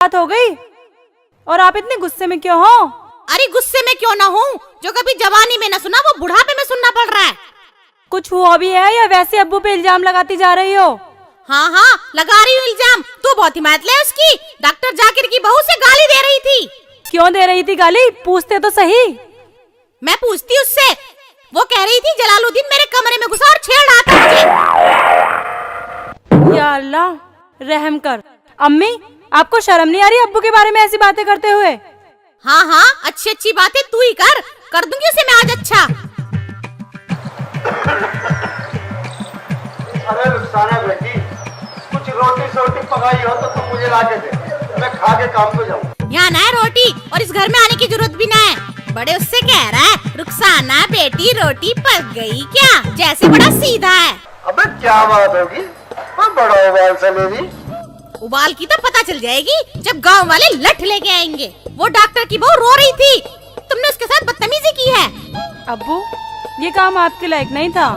बात हो गई। और आप इतने गुस्से में क्यों हो? अरे गुस्से में क्यों ना हूँ, जो कभी जवानी में न सुना वो बुढ़ापे में सुनना पड़ रहा है। कुछ हुआ भी है या वैसे अब्बू पे इल्जाम लगाती जा रही हो? हाँ हाँ लगा रही हूँ इल्जाम। तू बहुत हिम्मत ले उसकी। डॉक्टर जाकिर की बहू से गाली दे रही थी। क्यों दे रही थी गाली? पूछते तो सही। मैं पूछती उससे, वो कह रही थी जलालुद्दीन मेरे कमरे में घुसा और छेड़ रहा था मुझे। या अल्लाह रहम कर। अम्मी आपको शर्म नहीं आ रही अब्बू के बारे में ऐसी बातें करते हुए? हाँ हाँ अच्छी अच्छी बातें तू ही कर दूंगी उसे मैं आज। अच्छा अरे रुखसाना बेटी, कुछ रोटी सोटी पकाई हो तो तुम मुझे ला के दे, मैं खा के काम पे जाऊँ। यहाँ ना है रोटी और इस घर में आने की जरूरत भी ना है। बड़े उससे कह रहा है रुखसाना बेटी रोटी पक गई क्या, जैसे बड़ा सीधा है। अबे क्या बात होगी, मैं बड़ा उबाल से मेरी। उबाल की तो पता चल जाएगी जब गांव वाले लठ लेके आएंगे। वो डॉक्टर की बहू रो रही थी, तुमने उसके साथ बदतमीजी की है। अब्बू ये काम आपके लायक नहीं था।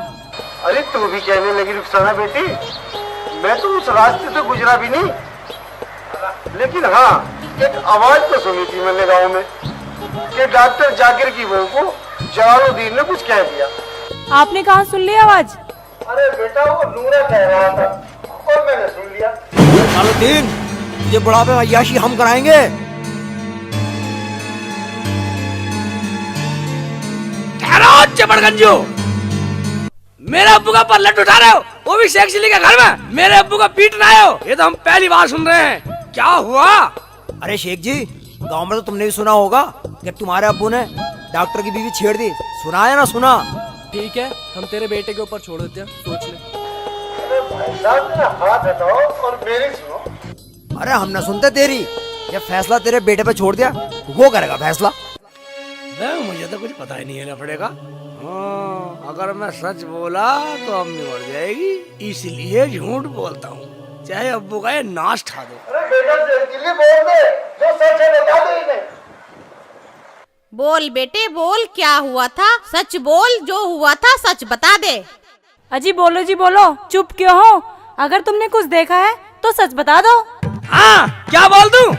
अरे तू भी कहने लगी रुखसाना बेटी, मैं तो उस रास्ते से गुजरा भी नहीं, लेकिन हाँ एक आवाज तो सुनी थी मैंने गाँव में कि डॉक्टर जाकिर की बहू को जलालुद्दीन ने कुछ कह दिया। आपने कहाँ सुन लिया आवाज? अरे बेटा वो नूरा कह रहा था और मैंने सुन लिया। जलालुद्दीन तुझे बुढ़ापे में अय्याशी हम कराएंगे। ठहरो चपड़गंजो, मेरे अब्बू का पल्लट उठा रहे हो, वो भी शेख चिल्ली के घर में। मेरे अब्बू का पीटना है, ये तो हम पहली बार सुन रहे हैं। क्या हुआ? अरे शेख जी गांव में तो तुमने भी सुना होगा कि तुम्हारे अब्बू ने डॉक्टर की बीवी छेड़ दी। सुना है ना? सुना? ठीक है हम तेरे बेटे के ऊपर छोड़ देते हैं, सोच ले। अरे भाई साहब मेरा हाथ हटाओ और मेरी सुनो। अरे हम न सुनते तेरी, ये फैसला तेरे बेटे पे छोड़ दिया, वो करेगा फैसला। मुझे तो कुछ पता ही नहीं है लफड़े का। अगर मैं सच बोला तो अम्मी मर जाएगी, इसलिए झूठ बोलता हूँ, चाहे अब्बू का ये नाश ठा दो। अरे बेटा जल्दी बोल दे, जो सच है बता दे इन्हें। बोल बेटे बोल, क्या हुआ था सच बोल, जो हुआ था सच बता दे। अजी बोलो जी बोलो, चुप क्यों हो? अगर तुमने कुछ देखा है तो सच बता दो। हाँ क्या बोल दूं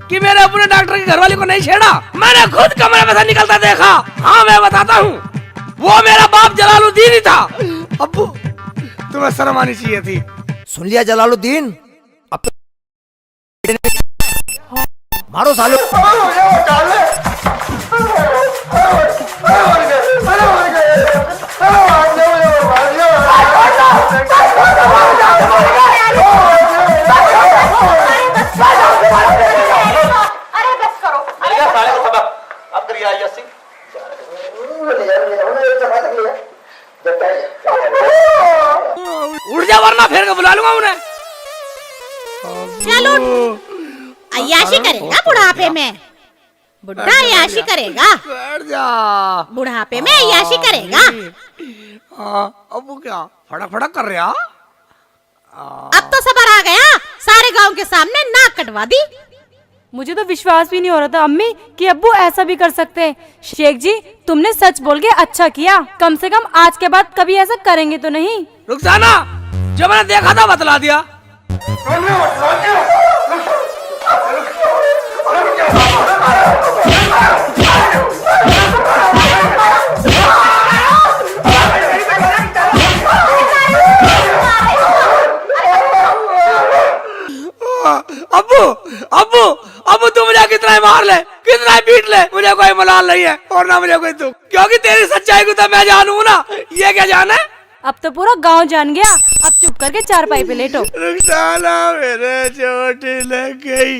कि मेरे अब्बू ने डॉक्टर की घरवाली को नहीं छेड़ा? मैंने खुद कमरे में से निकलता देखा। हाँ मैं बताता हूँ, वो मेरा बाप जलालुद्दीन ही था। अब्बू तुम्हें शर्म आनी चाहिए थी। सुन लिया जलालुद्दीन, अब तो मारो सालो। उठ जा वरना फिर के बुला लूंगा उन्हें। चलो अय्याशी करेगा बुढ़ापे में, बुढ़ा अय्याशी करेगा बैठ जा, बुढ़ापे में अय्याशी करेगा। अब्बू क्या फड़क फड़क कर रहा? अब तो सबर आ गया, सारे गांव के सामने नाक कटवा दी। मुझे तो विश्वास भी नहीं हो रहा था अम्मी कि अब्बू ऐसा भी कर सकते हैं। शेख जी तुमने सच बोल के अच्छा किया, कम से कम आज के बाद कभी ऐसा करेंगे तो नहीं। रुखसाना जो मैंने देखा था बतला दिया। अब्बू अब्बू अब्बू तू मुझे कितना ही मार ले, कितना ही पीट ले, मुझे कोई मलाल नहीं है और ना मुझे कोई दुख, क्योंकि तेरी सच्चाई को तो मैं जानू ना। ये क्या जाने? अब तो पूरा गांव जान गया। अब चुप करके चारपाई पे लेटो। रुखसाना मेरे चोट लग गई,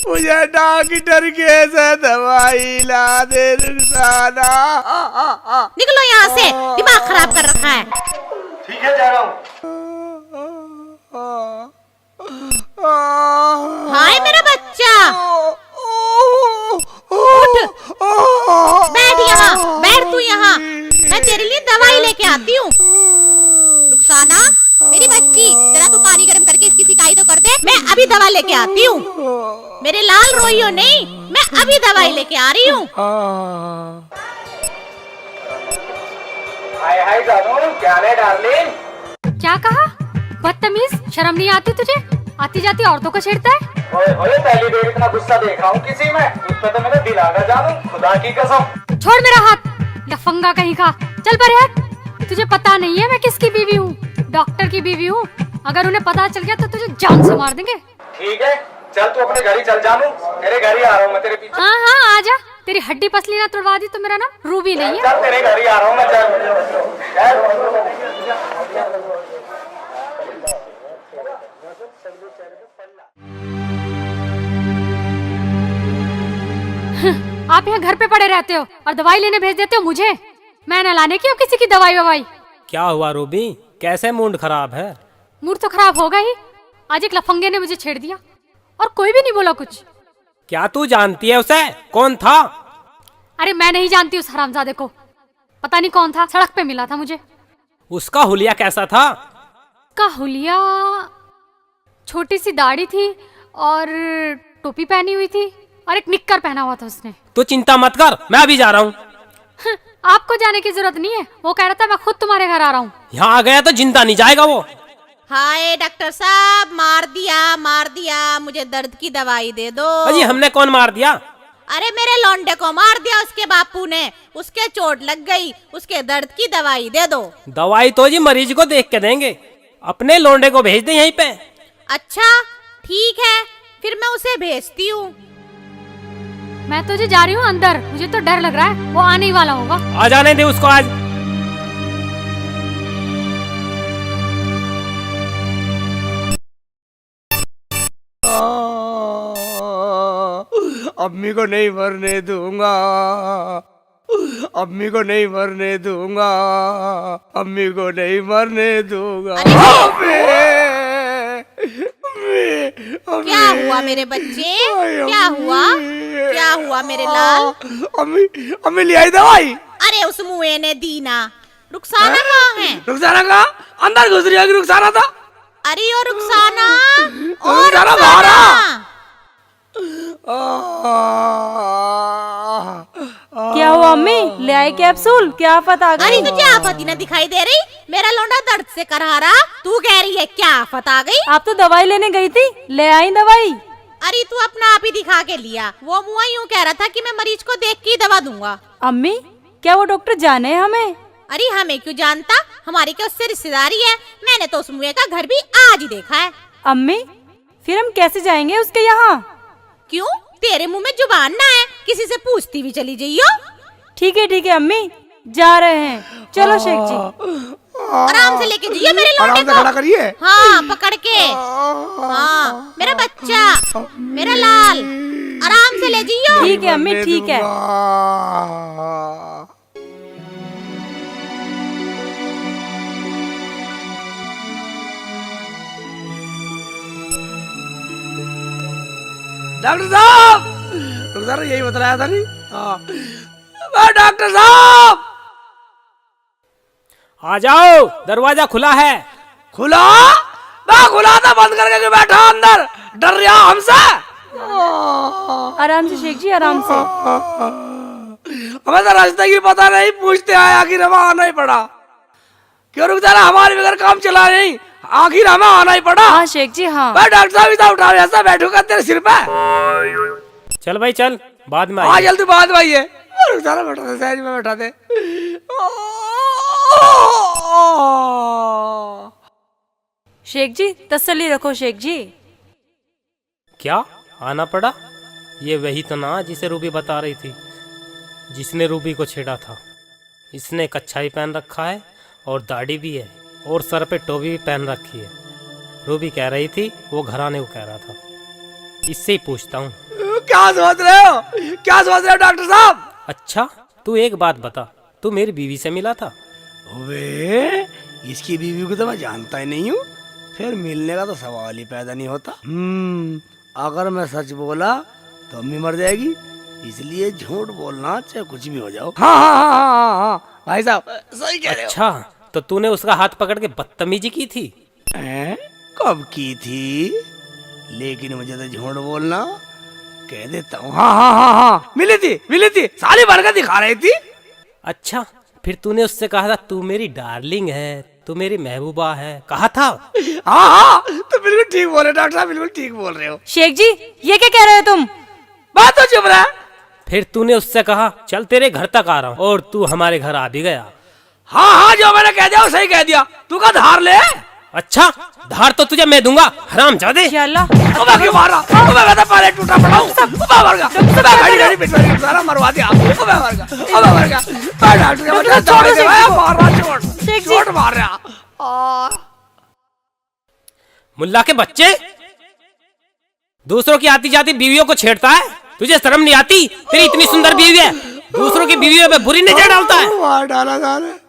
मुझे डॉक्टर के से दवाई ला दे रुखसाना। निकलो यहाँ से, दिमाग खराब कर रखा है। ठीक है जा रहा हूँ। हाय मेरा बच्चा, उठ बैठ यहाँ, बैठ तू यहाँ, मैं तेरे लिए दवाई लेके आती हूँ। रुखसाना मेरी बच्ची, जरा तू पानी गर्म करके इसकी सिकाई तो कर दे, मैं अभी दवा लेके आती हूँ। मेरे लाल रोइयो नहीं, मैं अभी दवाई लेके आ रही हूँ। हाय हाय जानू, क्या रे डार्लिंग? क्या कहा? बदतमीज, शर्म नहीं आती तुझे? आती जाती औरतों को छेड़ता है। ओए ओए पहली बार इतना गुस्सा देखा हूँ किसी में, उस पे तो मेरा दिल आ गया जानू, खुदा की कसम। छोड़ मेरा हाथ, लफंगा कहीं का। चल पर यार, तुझे पता नहीं है मैं किसकी बीवी हूँ? डॉक्टर की बीवी हूँ। अगर उन्हें पता चल गया तो तुझे जान से मार देंगे। ठीक है, चल तू अपने घर ही चल जानू, तेरे घर ही आ रहा हूँ मैं तेरे पीछे। हाँ हाँ आजा, तेरी हड्डी पसली ना तोड़वा दी तो मेरा नाम रूबी नहीं है। चल तेरे घर ही आ रहा हूँ मैं, चल। आप यहाँ घर पे पड़े रहते हो और दवाई लेने भेज देते हो मुझे। मैं न लाने की हूँ किसी की दवाई ववाई। क्या हुआ रूबी, कैसे मूड खराब है? मूड तो खराब होगा ही। आज एक लफंगे ने मुझे छेड़ दिया और कोई भी नहीं बोला कुछ। क्या तू जानती है उसे? कौन था? अरे मैं नहीं जानती उस हरामजादे को, पता नहीं कौन था, सड़क पे मिला था मुझे। उसका हुलिया कैसा था? का हुलिया छोटी सी दाढ़ी थी और टोपी पहनी हुई थी और एक निक्कर पहना हुआ था उसने। तू चिंता मत कर, मैं अभी जा रहा हूँ। आपको जाने की जरूरत नहीं है, वो कह रहा था मैं खुद तुम्हारे घर आ रहा हूँ। यहाँ आ गया तो जिंदा नहीं जाएगा वो। हाय डॉक्टर साहब, मार दिया, मुझे दर्द की दवाई दे दो। अजी हमने कौन मार दिया? अरे मेरे लौंडे को मार दिया उसके बापू ने, उसके चोट लग गई, उसके दर्द की दवाई दे दो। दवाई तो जी मरीज को देख के देंगे, अपने लोंडे को भेज दे यहीं पे। अच्छा ठीक है, फिर मैं उसे भेजती हूँ। मैं तो जी जा रही हूँ अंदर, मुझे तो डर लग रहा है, वो आने ही वाला होगा। आ जाने दे उसको आज। अम्मी को नहीं मरने दूंगा, अम्मी को नहीं मरने दूंगा, अम्मी को नहीं मरने दूंगा। क्या हुआ मेरे बच्चे, क्या हुआ, क्या हुआ मेरे लाल? अम्मी अम्मी ले आई दवाई। अरे उस मुए ने दी ना। रुखसाना कहाँ है? रुखसाना कहाँ? अंदर घुस रही होगी रुखसाना तो। अरे ओ रुखसाना, ओ रुखसाना बाहर आ। रुखसाना। क्या हुआ अम्मी, ले आई कैप्सूल? क्या आफत आ अरे गई? तुझे आफत ही ना दिखाई दे रही? मेरा लौंडा दर्द से करहा रहा, तू कह रही है क्या आफत आ गई? आप तो दवाई लेने गई थी, ले आई दवाई। अरे तू अपना आप ही दिखा के लिया। वो मुआ यूँ कह रहा था कि मैं मरीज को देख के ही दवा दूंगा। अम्मी क्या वो डॉक्टर जाने हमें? अरे हमें क्यों जानता, हमारी क्या उससे रिश्तेदारी है? मैंने तो उस मुए का घर भी आज ही देखा है। अम्मी फिर हम कैसे जाएंगे उसके यहाँ? क्यों, तेरे मुंह में जुबान ना है? किसी से पूछती भी चली जाइयो। ठीक है अम्मी, जा रहे हैं। चलो शेख जी। आराम से लेके जाइए मेरे लौंडे आराम से को। खड़ा करिए। हाँ पकड़ के। हाँ मेरा बच्चा, मेरा लाल, आराम से ले जाइयो। ठीक है अम्मी, ठीक है। डॉक्टर साहब, डॉक्टर साहब यही बताया था नहीं? हाँ डॉक्टर साहब आ जाओ, दरवाजा खुला है। खुला? मैं खुला था, बंद करके क्यों बैठा अंदर? डर रहा हमसे? आराम से शेख जी, आराम से। हमें तो रास्ते की पता नहीं, पूछते आए, आखिर हमें आना ही पड़ा। क्यों रुक जा रहा, हमारे बगैर काम चला नहीं, आखिर हमें आना ही पड़ा। हाँ शेख जी हाँ। मैं डॉक्टर साहब इधर उठा, ऐसा बैठूंगा तेरे सिर पे। चल भाई चल, बाद में हाँ आइए। जल्दी बाद में आइए। रुक जा रहा, बैठा दे, सहज में बैठा दे। शेख जी तसल्ली रखो शेख जी। क्या आना पड़ा? ये वही तो ना जिसे रूबी बता रही थी, जिसने रूबी को छेड़ा था। इसने कच्छा भी पहन रखा है और दाढ़ी भी है और सर पे टोपी भी पहन रखी है। रूबी कह रही थी वो घर आने को कह रहा था। इससे ही पूछता हूँ। क्या सोच रहे हो, क्या सोच रहे हो डॉक्टर साहब? अच्छा तू एक बात बता, तू मेरी बीवी से मिला था? वे इसकी बीवी को तो मैं जानता ही नहीं हूँ, फिर मिलने का तो सवाल ही पैदा नहीं होता। अगर मैं सच बोला तो अम्मी मर जाएगी, इसलिए झूठ बोलना चाहे कुछ भी हो जाओ। हाँ हाँ हाँ हाँ हाँ भाई साहब सही कह रहे हो। अच्छा तो तूने उसका हाथ पकड़ के बदतमीजी की थी? कब की थी? लेकिन मुझे तो झूठ बोलना कह देता हूँ। हाँ हाँ हाँ हाँ मिली थी, साली बनकर दिखा रही थी। अच्छा फिर तूने उससे कहा था तू मेरी डार्लिंग है, तू मेरी महबूबा है, कहा था? हाँ हाँ तो बिल्कुल ठीक बोल रहे डॉक्टर साहब, बिल्कुल ठीक बोल रहे हो। शेख जी ये क्या कह रहे हो तुम? बात तो चुप रहा। फिर तूने उससे कहा चल तेरे घर तक आ रहा हूँ, और तू हमारे घर आ भी गया। हाँ हाँ, जो मैंने कह दिया वो सही कह दिया। तू का धार ले। अच्छा, धार तो तुझे मैं दूंगा, हरामजादे। या अल्लाह, उबा क्यों मारा? उबा कहता पहले टूटा पड़ा हूँ। उबा मर गया। उबा घड़ी घड़ी पिटवा सारा मरवा दिया। उबा मर गया। उबा मर गया। मैं डॉक्टर के बच्चे दवाई दे रहा, मार रहा चोट। शेख जी। चोट मार रहा। मुल्ला के बच्चे, दूसरों की आती जाती बीवियों को छेड़ता है, तुझे शर्म नहीं आती? तेरी इतनी सुंदर बीवी है, दूसरों की बीवियों पे बुरी नजर डालता है। मार डाला साले।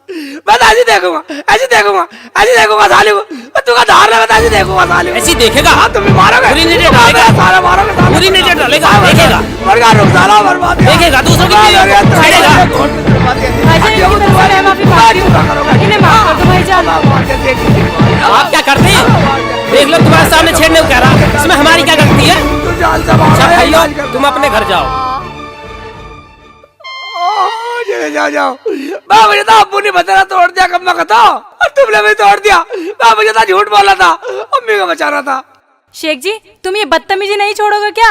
मैं तो ऐसी देखूंगा, ऐसी देखूंगा, ऐसी देखूंगा साले को। तू का धार ले, मैं तो ऐसी देखूंगा साले को। ऐसी देखेगा? हाँ, तुम भी मारोगे। बुरी नजर डालेगा, सारा मारोगे साले। बुरी नजर डालेगा, देखेगा। मर गया, रुक साला बर्बाद। देखेगा, दूसरों की बीवियों को छेड़ेगा। भाईजान इनकी तरफ से मैं माफी मांगती हूँ, इन्हें माफ कर दो भाईजान। आप क्या करते हैं? देख लो, तुम्हारे सामने छेड़ने को कह रहा, इसमें हमारी क्या गलती है? अच्छा भाइयों, तुम अपने घर जाओ। जाओ जाओ। मुझे तो अब्बू ने बताया तोड़ दिया, कब मैं कहता और तुमने भी तोड़ दिया। मुझे तो झूठ बोला था, अम्मी को बचा रहा था। शेख जी तुम ये बदतमीजी नहीं छोड़ोगे क्या?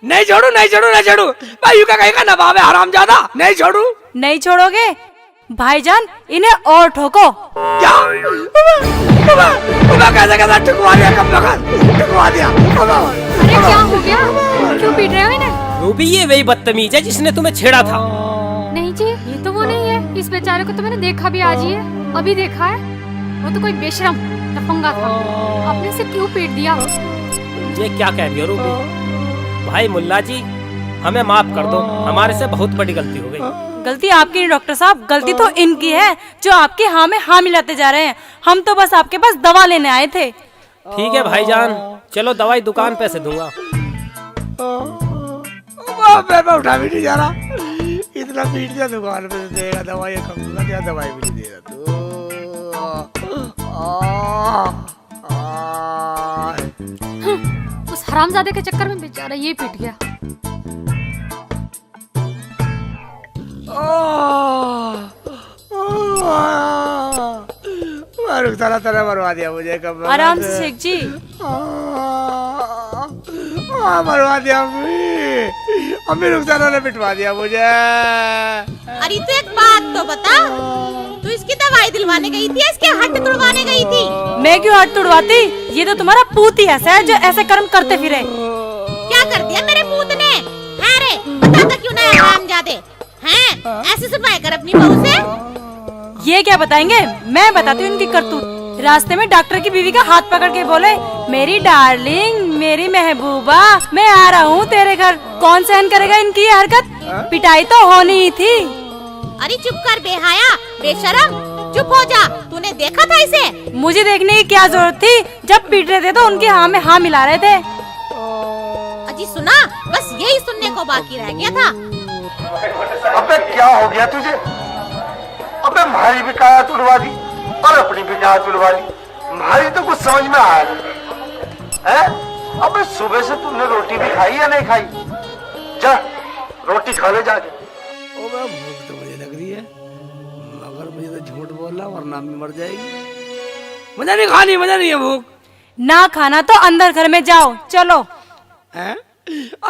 नहीं छोड़ू, नहीं छोड़ू, नहीं छोड़ू। भाई का कहेगा नवाब है हरामजादा, नहीं छोड़ू। नहीं छोड़ोगे? भाईजान इन्हें और ठोको। क्या? कैसे कैसे टुकवा दिया, कब मैं टुकवा दिया। अरे क्या हो गया, क्यों पीट रहे हो इन्हें? रूबी, ये वही बदतमीज है जिसने तुम्हें छेड़ा था। नहीं जी, ये तो वो नहीं है। इस बेचारे को तो मैंने देखा भी आज ही है, अभी देखा है। वो तो कोई बेशरम लफंगा था, आपने इसे क्यों पीट दिया? ये क्या कह रही हो रूबी? भाई मुल्ला जी, हमें माफ कर दो, हमारे से बहुत बड़ी गलती हो गई। गलती आपकी नहीं डॉक्टर साहब, गलती तो इनकी है जो आपके हाँ में हाँ मिलाते जा रहे हैं। हम तो बस आपके पास दवा लेने आए थे। ठीक है भाईजान, चलो दवाई दुकान पे से दूंगा। मैं उठा भी नहीं जा रहा, इतना पीट दिया दुकान पे देगा दवाई, कब क्या दवाई भी नहीं देगा तू। उस हरामजादे के चक्कर में बेचारा ये पिट गया। रुखसाना तरह मरवा दिया मुझे, कब आराम से शेख जी। मरवा दिया अम्मी रुखसाना ने पिटवा दिया मुझे। अरे तो एक बात तो बता, तू इसकी दवाई दिलवाने गई थी, इसके हड्ड तुड़वाने गई थी? मैं क्यों हड्ड तुड़वाती? ये तो तुम्हारा पूत ही ऐसा है जो ऐसे कर्म करते फिरे। क्या कर दिया मेरे पूत ने? है रे, बताता क्यों ना हरामजादे? हैं? ऐसे सुनवाई कर अपनी बहू से? ये क्या बताएंगे, मैं बताती हूँ इनकी करतूत। रास्ते में डॉक्टर की बीवी का हाथ पकड़ के बोले, मेरी डार्लिंग, मेरी महबूबा, मैं आ रहा हूँ तेरे घर। कौन सहन करेगा इनकी ये हरकत? पिटाई तो होनी ही थी। अरे चुप कर बेहाया, बेशरम, चुप हो जा। तूने देखा था इसे? मुझे देखने की क्या जरूरत थी? जब पीट रहे थे तो उनके हाँ में हाँ मिला रहे थे। अजी सुना, बस यही सुनने को बाकी रह गया था। अबे क्या हो गया तुझे? अबे हमारी भी काया तुड़वा दी और अपनी भी काया तुड़वा ली। हमारी तो कुछ समझ में आया है? अबे सुबह से तुमने रोटी भी खाई या नहीं खाई? जा रोटी खा ले जाके। भूख तो मुझे लग रही है, मगर मुझे तो झूठ बोलना वरना भी मर जाएगी। मुझे नहीं खानी, मुझे नहीं है भूख। ना खाना तो अंदर घर में जाओ, चलो। हैं?